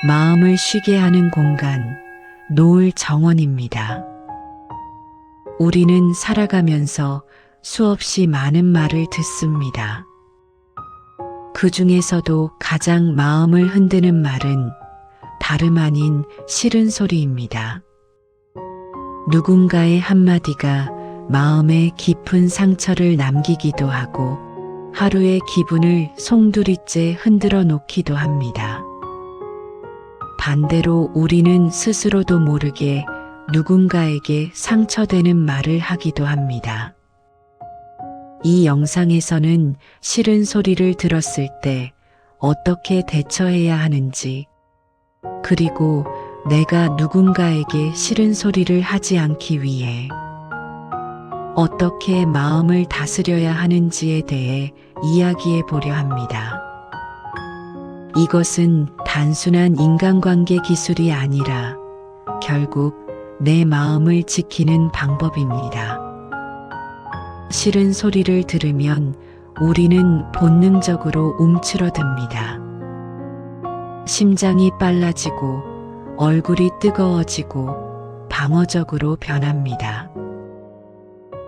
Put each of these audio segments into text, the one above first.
마음을 쉬게 하는 공간, 노을 정원입니다. 우리는 살아가면서 수없이 많은 말을 듣습니다. 그 중에서도 가장 마음을 흔드는 말은 다름 아닌 싫은 소리입니다. 누군가의 한마디가 마음에 깊은 상처를 남기기도 하고 하루의 기분을 송두리째 흔들어 놓기도 합니다. 반대로 우리는 스스로도 모르게 누군가에게 상처되는 말을 하기도 합니다. 이 영상에서는 싫은 소리를 들었을 때 어떻게 대처해야 하는지, 그리고 내가 누군가에게 싫은 소리를 하지 않기 위해 어떻게 마음을 다스려야 하는지에 대해 이야기해 보려 합니다. 이것은 단순한 인간관계 기술이 아니라 결국 내 마음을 지키는 방법입니다. 싫은 소리를 들으면 우리는 본능적으로 움츠러듭니다. 심장이 빨라지고 얼굴이 뜨거워지고 방어적으로 변합니다.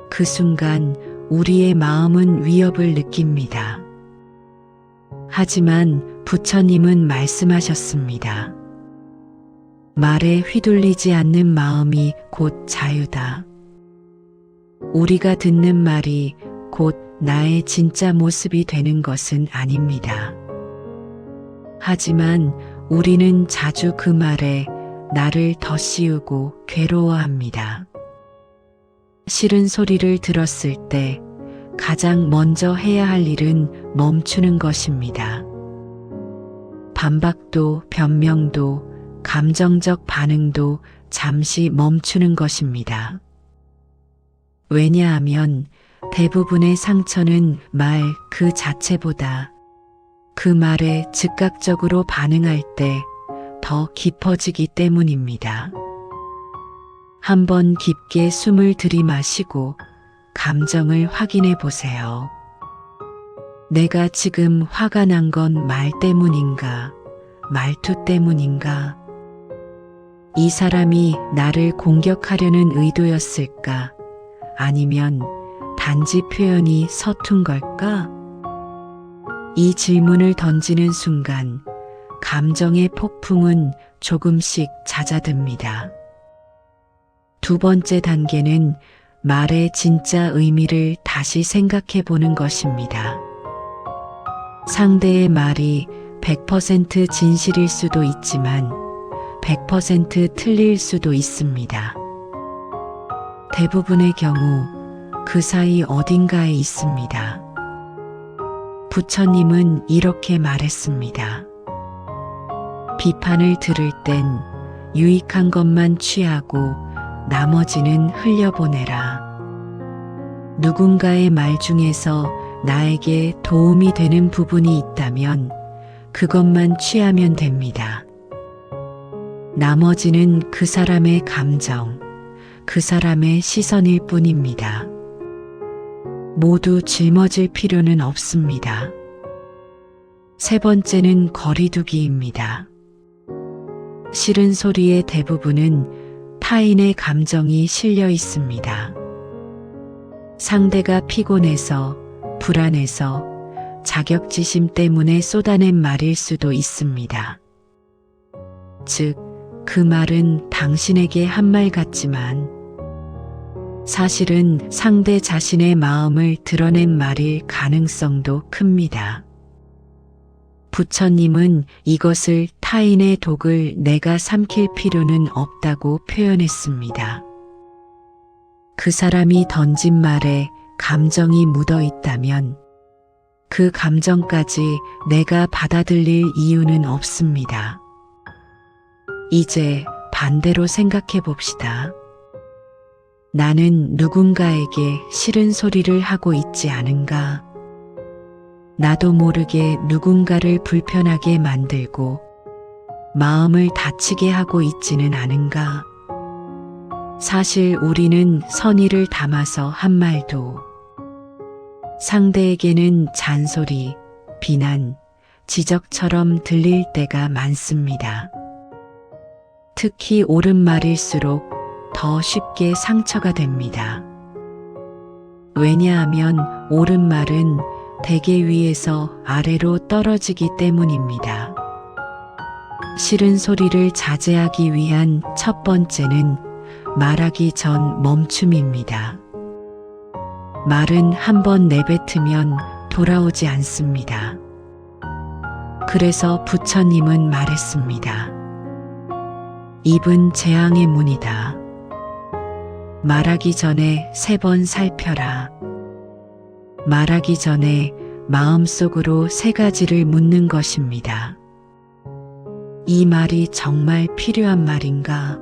그 순간 우리의 마음은 위협을 느낍니다. 하지만 부처님은 말씀하셨습니다. 말에 휘둘리지 않는 마음이 곧 자유다. 우리가 듣는 말이 곧 나의 진짜 모습이 되는 것은 아닙니다. 하지만 우리는 자주 그 말에 나를 더 씌우고 괴로워합니다. 싫은 소리를 들었을 때 가장 먼저 해야 할 일은 멈추는 것입니다. 반박도, 변명도, 감정적 반응도 잠시 멈추는 것입니다. 왜냐하면 대부분의 상처는 말 그 자체보다 그 말에 즉각적으로 반응할 때 더 깊어지기 때문입니다. 한번 깊게 숨을 들이마시고 감정을 확인해 보세요. 내가 지금 화가 난 건 말 때문인가? 말투 때문인가? 이 사람이 나를 공격하려는 의도였을까? 아니면 단지 표현이 서툰 걸까? 이 질문을 던지는 순간 감정의 폭풍은 조금씩 잦아듭니다. 두 번째 단계는 말의 진짜 의미를 다시 생각해 보는 것입니다. 상대의 말이 100% 진실일 수도 있지만 100% 틀릴 수도 있습니다. 대부분의 경우 그 사이 어딘가에 있습니다. 부처님은 이렇게 말했습니다. 비판을 들을 땐 유익한 것만 취하고 나머지는 흘려보내라. 누군가의 말 중에서 나에게 도움이 되는 부분이 있다면 그것만 취하면 됩니다. 나머지는 그 사람의 감정, 그 사람의 시선일 뿐입니다. 모두 짊어질 필요는 없습니다. 세 번째는 거리두기입니다. 싫은 소리의 대부분은 타인의 감정이 실려 있습니다. 상대가 피곤해서, 불안해서, 자격지심 때문에 쏟아낸 말일 수도 있습니다. 즉, 그 말은 당신에게 한 말 같지만 사실은 상대 자신의 마음을 드러낸 말일 가능성도 큽니다. 부처님은 이것을 타인의 독을 내가 삼킬 필요는 없다고 표현했습니다. 그 사람이 던진 말에 감정이 묻어 있다면 그 감정까지 내가 받아들일 이유는 없습니다. 이제 반대로 생각해 봅시다. 나는 누군가에게 싫은 소리를 하고 있지 않은가? 나도 모르게 누군가를 불편하게 만들고 마음을 다치게 하고 있지는 않은가? 사실 우리는 선의를 담아서 한 말도 상대에게는 잔소리, 비난, 지적처럼 들릴 때가 많습니다. 특히 옳은 말일수록 더 쉽게 상처가 됩니다. 왜냐하면 옳은 말은 대개 위에서 아래로 떨어지기 때문입니다. 싫은 소리를 자제하기 위한 첫 번째는 말하기 전 멈춤입니다. 말은 한번 내뱉으면 돌아오지 않습니다. 그래서 부처님은 말했습니다. 입은 재앙의 문이다. 말하기 전에 3번 살펴라. 말하기 전에 마음속으로 3가지를 묻는 것입니다. 이 말이 정말 필요한 말인가?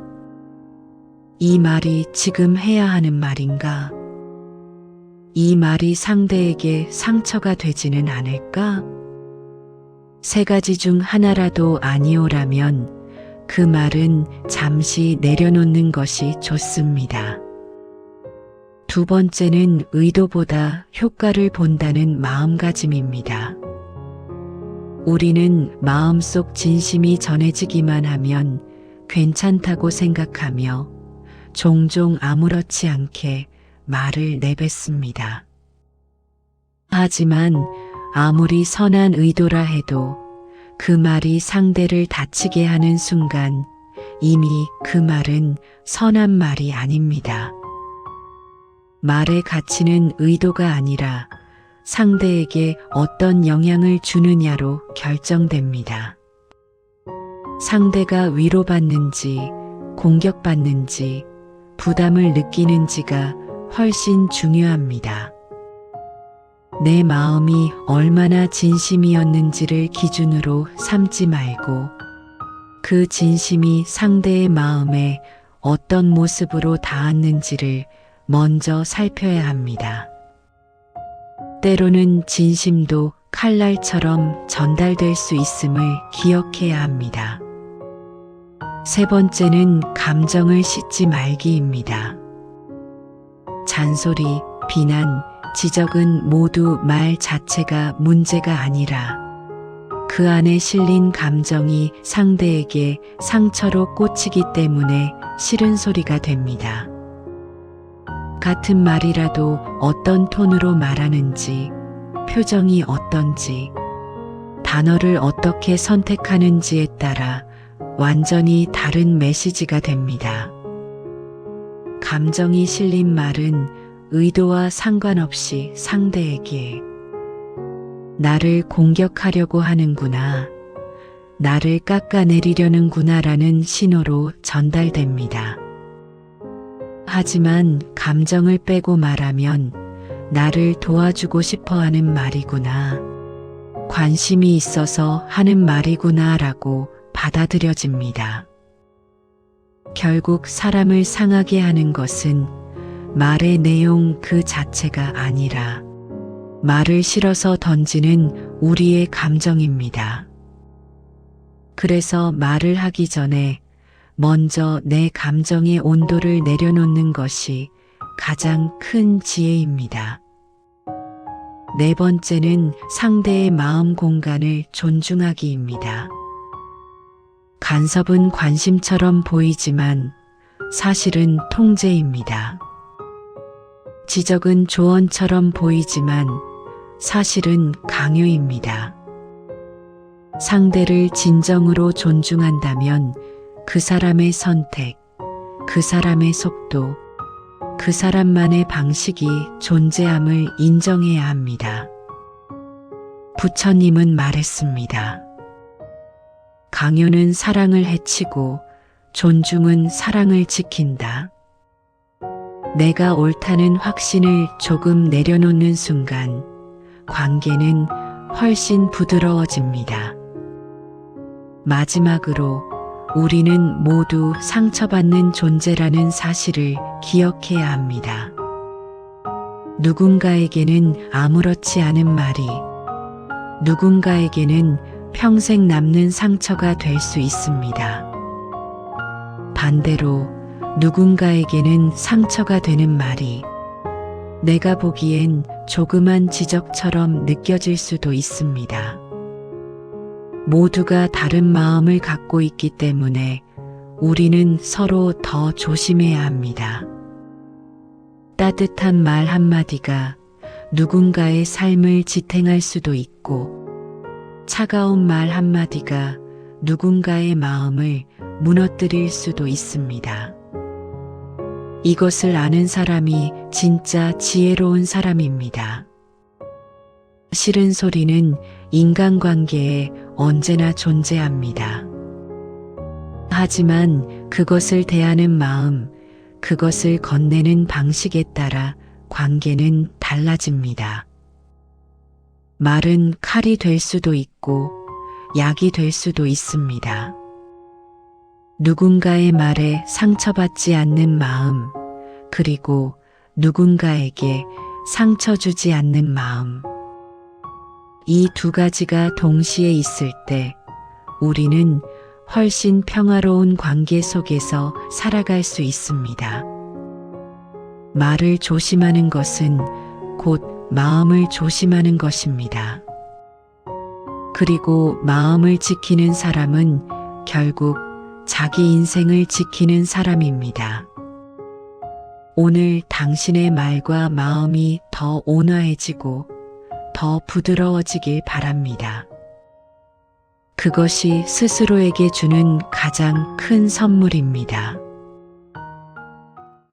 이 말이 지금 해야 하는 말인가? 이 말이 상대에게 상처가 되지는 않을까? 3가지 중 하나라도 아니오라면 그 말은 잠시 내려놓는 것이 좋습니다. 두 번째는 의도보다 효과를 본다는 마음가짐입니다. 우리는 마음속 진심이 전해지기만 하면 괜찮다고 생각하며 종종 아무렇지 않게 말을 내뱉습니다. 하지만 아무리 선한 의도라 해도 그 말이 상대를 다치게 하는 순간 이미 그 말은 선한 말이 아닙니다. 말의 가치는 의도가 아니라 상대에게 어떤 영향을 주느냐로 결정됩니다. 상대가 위로받는지, 공격받는지, 부담을 느끼는지가 훨씬 중요합니다. 내 마음이 얼마나 진심이었는지를 기준으로 삼지 말고 그 진심이 상대의 마음에 어떤 모습으로 닿았는지를 먼저 살펴야 합니다. 때로는 진심도 칼날처럼 전달될 수 있음을 기억해야 합니다. 3번째는 감정을 씻지 말기입니다. 잔소리, 비난, 지적은 모두 말 자체가 문제가 아니라 그 안에 실린 감정이 상대에게 상처로 꽂히기 때문에 싫은 소리가 됩니다. 같은 말이라도 어떤 톤으로 말하는지, 표정이 어떤지, 단어를 어떻게 선택하는지에 따라 완전히 다른 메시지가 됩니다. 감정이 실린 말은 의도와 상관없이 상대에게 나를 공격하려고 하는구나, 나를 깎아내리려는구나라는 신호로 전달됩니다. 하지만 감정을 빼고 말하면 나를 도와주고 싶어 하는 말이구나, 관심이 있어서 하는 말이구나 라고 받아들여집니다. 결국 사람을 상하게 하는 것은 말의 내용 그 자체가 아니라 말을 실어서 던지는 우리의 감정입니다. 그래서 말을 하기 전에 먼저 내 감정의 온도를 내려놓는 것이 가장 큰 지혜입니다. 4번째는 상대의 마음 공간을 존중하기입니다. 간섭은 관심처럼 보이지만 사실은 통제입니다. 지적은 조언처럼 보이지만 사실은 강요입니다. 상대를 진정으로 존중한다면 그 사람의 선택, 그 사람의 속도, 그 사람만의 방식이 존재함을 인정해야 합니다. 부처님은 말했습니다. 강요는 사랑을 해치고 존중은 사랑을 지킨다. 내가 옳다는 확신을 조금 내려놓는 순간 관계는 훨씬 부드러워집니다. 마지막으로 우리는 모두 상처받는 존재라는 사실을 기억해야 합니다. 누군가에게는 아무렇지 않은 말이 누군가에게는 평생 남는 상처가 될 수 있습니다. 반대로 누군가에게는 상처가 되는 말이 내가 보기엔 조그만 지적처럼 느껴질 수도 있습니다. 모두가 다른 마음을 갖고 있기 때문에 우리는 서로 더 조심해야 합니다. 따뜻한 말 한마디가 누군가의 삶을 지탱할 수도 있고, 차가운 말 한마디가 누군가의 마음을 무너뜨릴 수도 있습니다. 이것을 아는 사람이 진짜 지혜로운 사람입니다. 싫은 소리는 인간관계에 언제나 존재합니다. 하지만 그것을 대하는 마음, 그것을 건네는 방식에 따라 관계는 달라집니다. 말은 칼이 될 수도 있고 약이 될 수도 있습니다. 누군가의 말에 상처받지 않는 마음, 그리고 누군가에게 상처 주지 않는 마음. 이 두 가지가 동시에 있을 때 우리는 훨씬 평화로운 관계 속에서 살아갈 수 있습니다. 말을 조심하는 것은 곧 마음을 조심하는 것입니다. 그리고 마음을 지키는 사람은 결국 자기 인생을 지키는 사람입니다. 오늘 당신의 말과 마음이 더 온화해지고 더 부드러워지길 바랍니다. 그것이 스스로에게 주는 가장 큰 선물입니다.